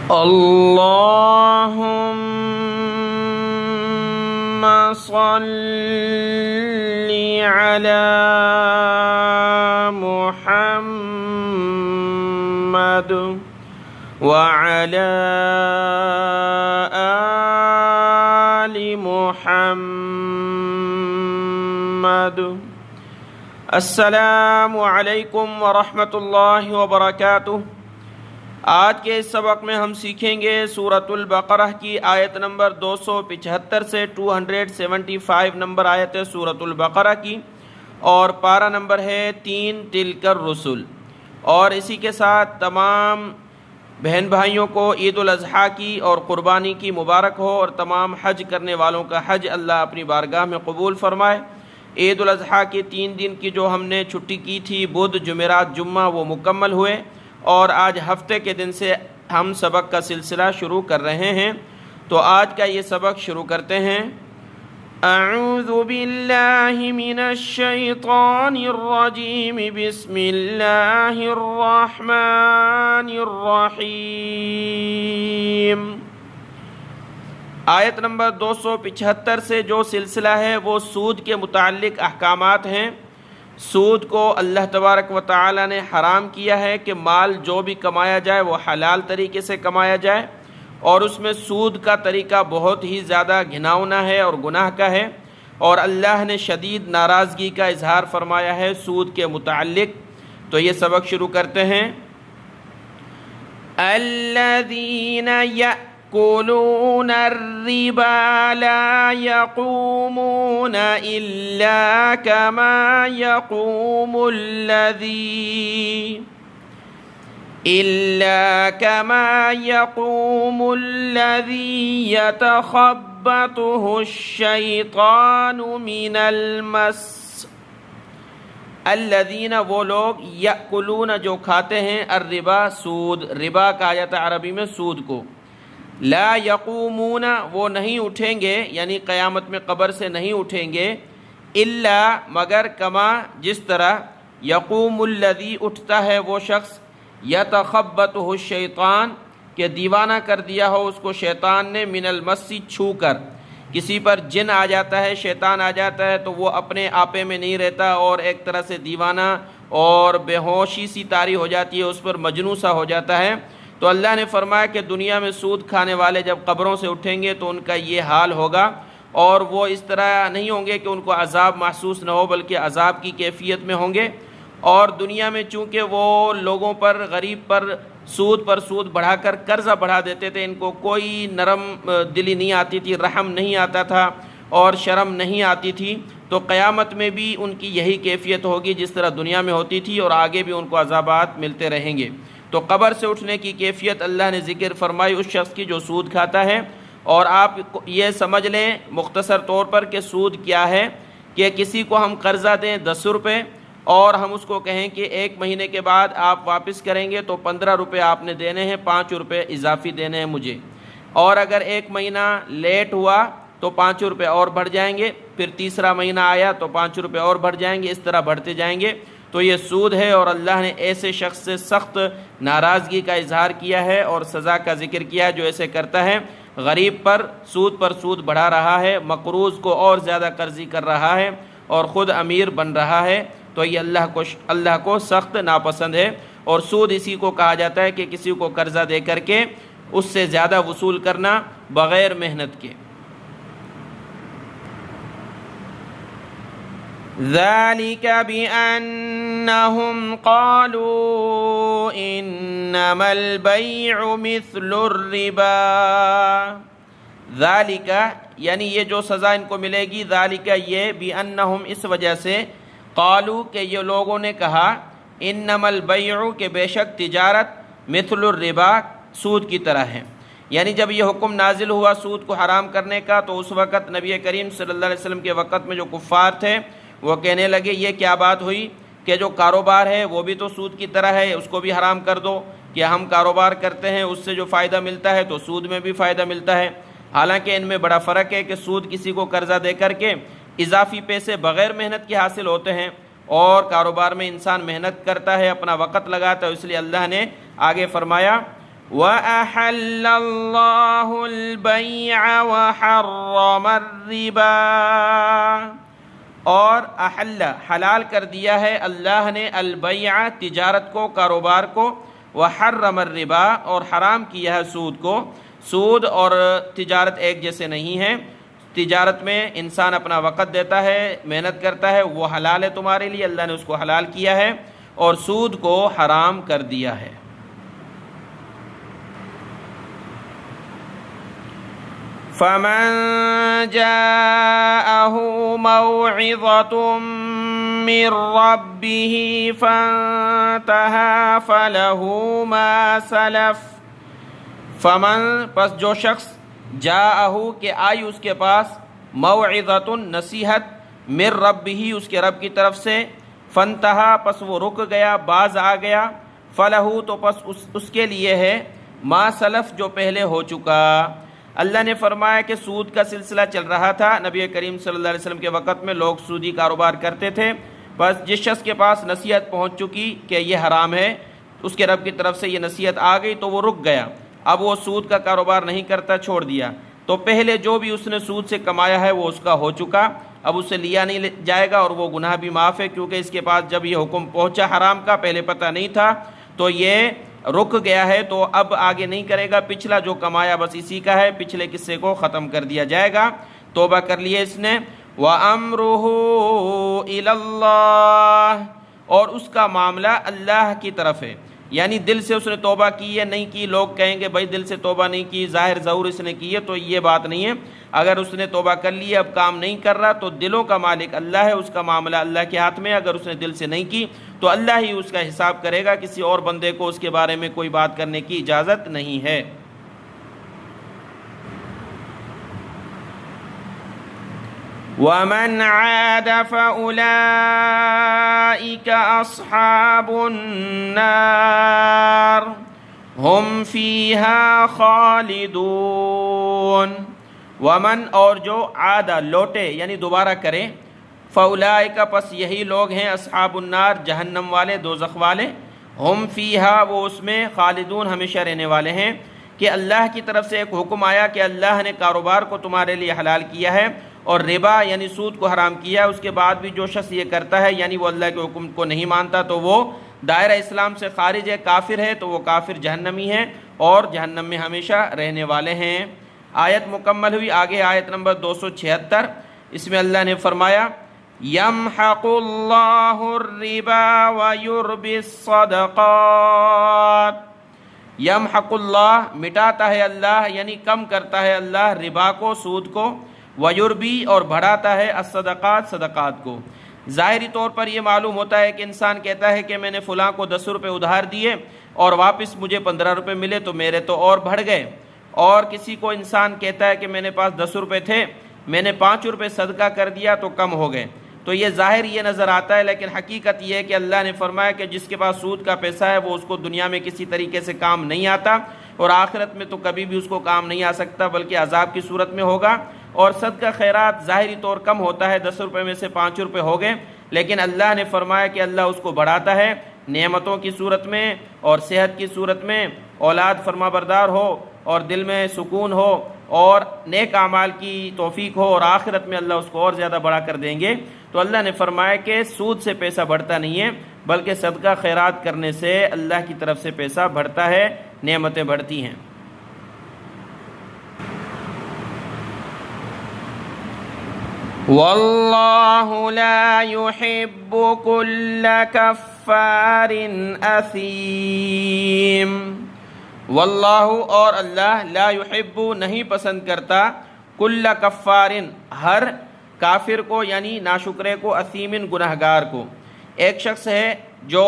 اللهم صل على محمد وعلى آل محمد۔ السلام علیکم ورحمۃ اللہ وبرکاتہ۔ آج کے اس سبق میں ہم سیکھیں گے سورۃ البقرہ کی آیت نمبر 275 سے 275 نمبر آیت ہے سورۃ البقرہ کی، اور پارہ نمبر ہے 3 تلک الرسل۔ اور اسی کے ساتھ تمام بہن بھائیوں کو عید الاضحیٰ کی اور قربانی کی مبارک ہو، اور تمام حج کرنے والوں کا حج اللہ اپنی بارگاہ میں قبول فرمائے۔ عید الاضحیٰ کی 3 دن کی جو ہم نے چھٹی کی تھی، بدھ، جمعرات، جمعہ، وہ مکمل ہوئے، اور آج ہفتے کے دن سے ہم سبق کا سلسلہ شروع کر رہے ہیں۔ تو آج کا یہ سبق شروع کرتے ہیں۔ اعوذ باللہ من الشیطان الرجیم، بسم اللہ الرحمن الرحیم۔ آیت نمبر 275 سے جو سلسلہ ہے وہ سود کے متعلق احکامات ہیں۔ سود کو اللہ تبارک و تعالی نے حرام کیا ہے کہ مال جو بھی کمایا جائے وہ حلال طریقے سے کمایا جائے، اور اس میں سود کا طریقہ بہت ہی زیادہ گھناؤنا ہے اور گناہ کا ہے، اور اللہ نے شدید ناراضگی کا اظہار فرمایا ہے سود کے متعلق۔ تو یہ سبق شروع کرتے ہیں۔ الذین يأكلون الربا لا يقومون إلا كما يقوم الذي يتخبطه الشيطان من المس۔ الذین، وہ لوگ، یأکلون، جو کھاتے ہیں، الربا، سود، ربا کہا جاتا ہے عربی میں سود کو۔ لا یقومون، وہ نہیں اٹھیں گے، یعنی قیامت میں قبر سے نہیں اٹھیں گے، الا، مگر، کما، جس طرح، یقوم الذی، اٹھتا ہے وہ شخص، یتخبطہ الشیطان، کہ دیوانہ کر دیا ہو اس کو شیطان نے، من المس، چھو کر۔ کسی پر جن آ جاتا ہے، شیطان آ جاتا ہے، تو وہ اپنے آپے میں نہیں رہتا اور ایک طرح سے دیوانہ اور بے ہوشی سی طاری ہو جاتی ہے، اس پر مجنوں سا ہو جاتا ہے۔ تو اللہ نے فرمایا کہ دنیا میں سود کھانے والے جب قبروں سے اٹھیں گے تو ان کا یہ حال ہوگا، اور وہ اس طرح نہیں ہوں گے کہ ان کو عذاب محسوس نہ ہو، بلکہ عذاب کی کیفیت میں ہوں گے۔ اور دنیا میں چونکہ وہ لوگوں پر، غریب پر سود بڑھا کر قرضہ بڑھا دیتے تھے، ان کو کوئی نرم دلی نہیں آتی تھی، رحم نہیں آتا تھا اور شرم نہیں آتی تھی، تو قیامت میں بھی ان کی یہی کیفیت ہوگی جس طرح دنیا میں ہوتی تھی، اور آگے بھی ان کو عذابات ملتے رہیں گے۔ تو قبر سے اٹھنے کی کیفیت اللہ نے ذکر فرمائی اس شخص کی جو سود کھاتا ہے۔ اور آپ یہ سمجھ لیں مختصر طور پر کہ سود کیا ہے، کہ کسی کو ہم قرضہ دیں 10 روپے، اور ہم اس کو کہیں کہ 1 مہینے کے بعد آپ واپس کریں گے تو 15 روپے آپ نے دینے ہیں، 5 روپے اضافی دینے ہیں مجھے، اور اگر 1 مہینہ لیٹ ہوا تو 5 روپے اور بڑھ جائیں گے، پھر تیسرا مہینہ آیا تو 5 روپے اور بڑھ جائیں گے، اس طرح بڑھتے جائیں گے۔ تو یہ سود ہے، اور اللہ نے ایسے شخص سے سخت ناراضگی کا اظہار کیا ہے اور سزا کا ذکر کیا ہے جو ایسے کرتا ہے، غریب پر سود بڑھا رہا ہے، مقروض کو اور زیادہ قرضی کر رہا ہے، اور خود امیر بن رہا ہے۔ تو یہ اللہ کو سخت ناپسند ہے۔ اور سود اسی کو کہا جاتا ہے کہ کسی کو قرضہ دے کر کے اس سے زیادہ وصول کرنا بغیر محنت کے۔ ذَلِكَ بِأَنَّهُمْ قَالُوا إِنَّمَا الْبَيْعُ مِثْلُ الرِّبَا۔ ذَلِكَ، یعنی یہ جو سزا ان کو ملے گی، ذَلِكَ، یہ، بِأَنَّهُمْ، اس وجہ سے، قالوا، کہ یہ لوگوں نے کہا، انما البیع، کہ بے شک تجارت، مثل الربا، سود کی طرح ہے۔ یعنی جب یہ حکم نازل ہوا سود کو حرام کرنے کا، تو اس وقت نبی کریم صلی اللہ علیہ وسلم کے وقت میں جو کفار تھے وہ کہنے لگے یہ کیا بات ہوئی کہ جو کاروبار ہے وہ بھی تو سود کی طرح ہے، اس کو بھی حرام کر دو، کہ ہم کاروبار کرتے ہیں اس سے جو فائدہ ملتا ہے تو سود میں بھی فائدہ ملتا ہے۔ حالانکہ ان میں بڑا فرق ہے کہ سود کسی کو قرضہ دے کر کے اضافی پیسے بغیر محنت کے حاصل ہوتے ہیں، اور کاروبار میں انسان محنت کرتا ہے، اپنا وقت لگاتا ہے، اس لیے اللہ نے آگے فرمایا وَأَحَلَّ اللَّهُ الْبَيْعَ وَحَرَّمَ الرِّبَا، اور احل حلال کر دیا ہے اللہ نے البیع تجارت کو، کاروبار کو، وحرم الربا اور حرام کیا ہے سود کو۔ سود اور تجارت ایک جیسے نہیں ہیں۔ تجارت میں انسان اپنا وقت دیتا ہے، محنت کرتا ہے، وہ حلال ہے تمہارے لیے، اللہ نے اس کو حلال کیا ہے، اور سود کو حرام کر دیا ہے۔ فَمَن جَاءَهُ مَوْعِظَةٌ مِّن رَّبِّهِ فَانتَهَىٰ فَلَهُ مَا سَلَفَ، فمن پس جو شخص جاءہو کہ آئی اس کے پاس، موعظۃ نصیحت، من ربہ اس کے رب کی طرف سے، فانتہا پس وہ رک گیا، باز آ گیا، فلہو تو پس اس کے لیے ہے، ما سلف جو پہلے ہو چکا۔ اللہ نے فرمایا کہ سود کا سلسلہ چل رہا تھا، نبی کریم صلی اللہ علیہ وسلم کے وقت میں لوگ سودی کاروبار کرتے تھے، بس جس شخص کے پاس نصیحت پہنچ چکی کہ یہ حرام ہے، اس کے رب کی طرف سے یہ نصیحت آ گئی تو وہ رک گیا، اب وہ سود کا کاروبار نہیں کرتا، چھوڑ دیا، تو پہلے جو بھی اس نے سود سے کمایا ہے وہ اس کا ہو چکا، اب اسے لیا نہیں جائے گا، اور وہ گناہ بھی معاف ہے، کیونکہ اس کے پاس جب یہ حکم پہنچا حرام کا، پہلے پتہ نہیں تھا تو یہ رک گیا ہے، تو اب آگے نہیں کرے گا، پچھلا جو کمایا بس اسی کا ہے، پچھلے قصے کو ختم کر دیا جائے گا، توبہ کر لیے اس نے۔ وَأَمْرُهُ إِلَى اللَّهِ اور اس کا معاملہ اللہ کی طرف ہے، یعنی دل سے اس نے توبہ کی ہے نہیں کی، لوگ کہیں گے بھائی دل سے توبہ نہیں کی، ظاہر ظہور اس نے کی ہے، تو یہ بات نہیں ہے، اگر اس نے توبہ کر لی ہے اب کام نہیں کر رہا تو دلوں کا مالک اللہ ہے، اس کا معاملہ اللہ کے ہاتھ میں ہے، اگر اس نے دل سے نہیں کی تو اللہ ہی اس کا حساب کرے گا، کسی اور بندے کو اس کے بارے میں کوئی بات کرنے کی اجازت نہیں ہے۔ وَمَنْ عَادَ فَأُولَئِكَ أَصْحَابُ النَّارِ هُمْ فِيهَا خَالِدُونَ۔ وَمَنْ اور جو عاد لوٹے یعنی دوبارہ کرے، فَأُولَئِكَ پس یہی لوگ ہیں، اصحاب النار جہنم والے، دوزخ والے، ہم فیہا وہ اس میں، خالدون ہمیشہ رہنے والے ہیں، کہ اللہ کی طرف سے ایک حکم آیا کہ اللہ نے کاروبار کو تمہارے لیے حلال کیا ہے اور ربا یعنی سود کو حرام کیا، اس کے بعد بھی جو شخص یہ کرتا ہے یعنی وہ اللہ کے حکم کو نہیں مانتا تو وہ دائرہ اسلام سے خارج ہے، کافر ہے، تو وہ کافر جہنمی ہے اور جہنم میں ہمیشہ رہنے والے ہیں۔ آیت مکمل ہوئی، آگے آیت نمبر 276، اس میں اللہ نے فرمایا یمحق اللہ الربا ویربی الصدقات، یمحق اللہ مٹاتا ہے اللہ یعنی کم کرتا ہے اللہ، ربا کو، سود کو، ویربی اور بڑھاتا ہے الصدقات، صدقات کو۔ ظاہری طور پر یہ معلوم ہوتا ہے کہ انسان کہتا ہے کہ میں نے فلاں کو 10 روپے ادھار دیے اور واپس مجھے 15 روپے ملے تو میرے تو اور بڑھ گئے، اور کسی کو انسان کہتا ہے کہ میں نے پاس 10 روپے تھے، میں نے 5 روپے صدقہ کر دیا تو کم ہو گئے، تو یہ ظاہر یہ نظر آتا ہے، لیکن حقیقت یہ ہے کہ اللہ نے فرمایا کہ جس کے پاس سود کا پیسہ ہے وہ اس کو دنیا میں کسی طریقے سے کام نہیں آتا، اور آخرت میں تو کبھی بھی اس کو کام نہیں آ سکتا بلکہ عذاب کی صورت میں ہوگا۔ اور صدقہ خیرات ظاہری طور کم ہوتا ہے، 10 روپے میں سے 5 روپے ہو گئے، لیکن اللہ نے فرمایا کہ اللہ اس کو بڑھاتا ہے نعمتوں کی صورت میں اور صحت کی صورت میں، اولاد فرما بردار ہو اور دل میں سکون ہو اور نیک اعمال کی توفیق ہو، اور آخرت میں اللہ اس کو اور زیادہ بڑھا کر دیں گے۔ تو اللہ نے فرمایا کہ سود سے پیسہ بڑھتا نہیں ہے بلکہ صدقہ خیرات کرنے سے اللہ کی طرف سے پیسہ بڑھتا ہے، نعمتیں بڑھتی ہیں۔ واللہ لا يحب كل کفار اثیم، واللہ اور اللہ لا يحب نہیں پسند کرتا، کل کفار ہر کافر کو یعنی ناشکرے کو، اثیم گنہگار کو۔ ایک شخص ہے جو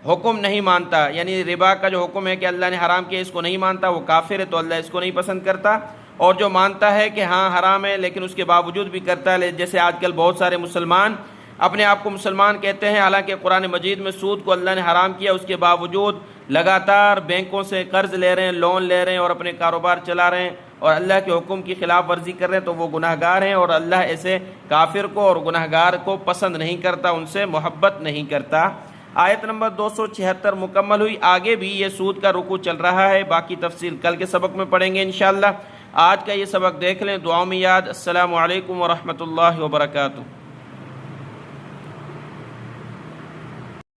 حکم نہیں مانتا، یعنی ربا کا جو حکم ہے کہ اللہ نے حرام کیا اس کو نہیں مانتا، وہ کافر ہے، تو اللہ اس کو نہیں پسند کرتا، اور جو مانتا ہے کہ ہاں حرام ہے لیکن اس کے باوجود بھی کرتا ہے، جیسے آج کل بہت سارے مسلمان اپنے آپ کو مسلمان کہتے ہیں، حالانکہ قرآن مجید میں سود کو اللہ نے حرام کیا، اس کے باوجود لگاتار بینکوں سے قرض لے رہے ہیں، لون لے رہے ہیں اور اپنے کاروبار چلا رہے ہیں اور اللہ کے حکم کی خلاف ورزی کر رہے ہیں، تو وہ گناہ گار ہیں، اور اللہ ایسے کافر کو اور گناہ گار کو پسند نہیں کرتا، ان سے محبت نہیں کرتا۔ آیت نمبر 276 مکمل ہوئی. آگے بھی یہ سود کا رکوع چل رہا ہے، باقی تفصیل کل کے سبق میں پڑھیں گے انشاءاللہ. آج کا یہ سبق دیکھ لیں، دعاؤں میں یاد. السلام علیکم ورحمۃ اللہ وبرکاتہ.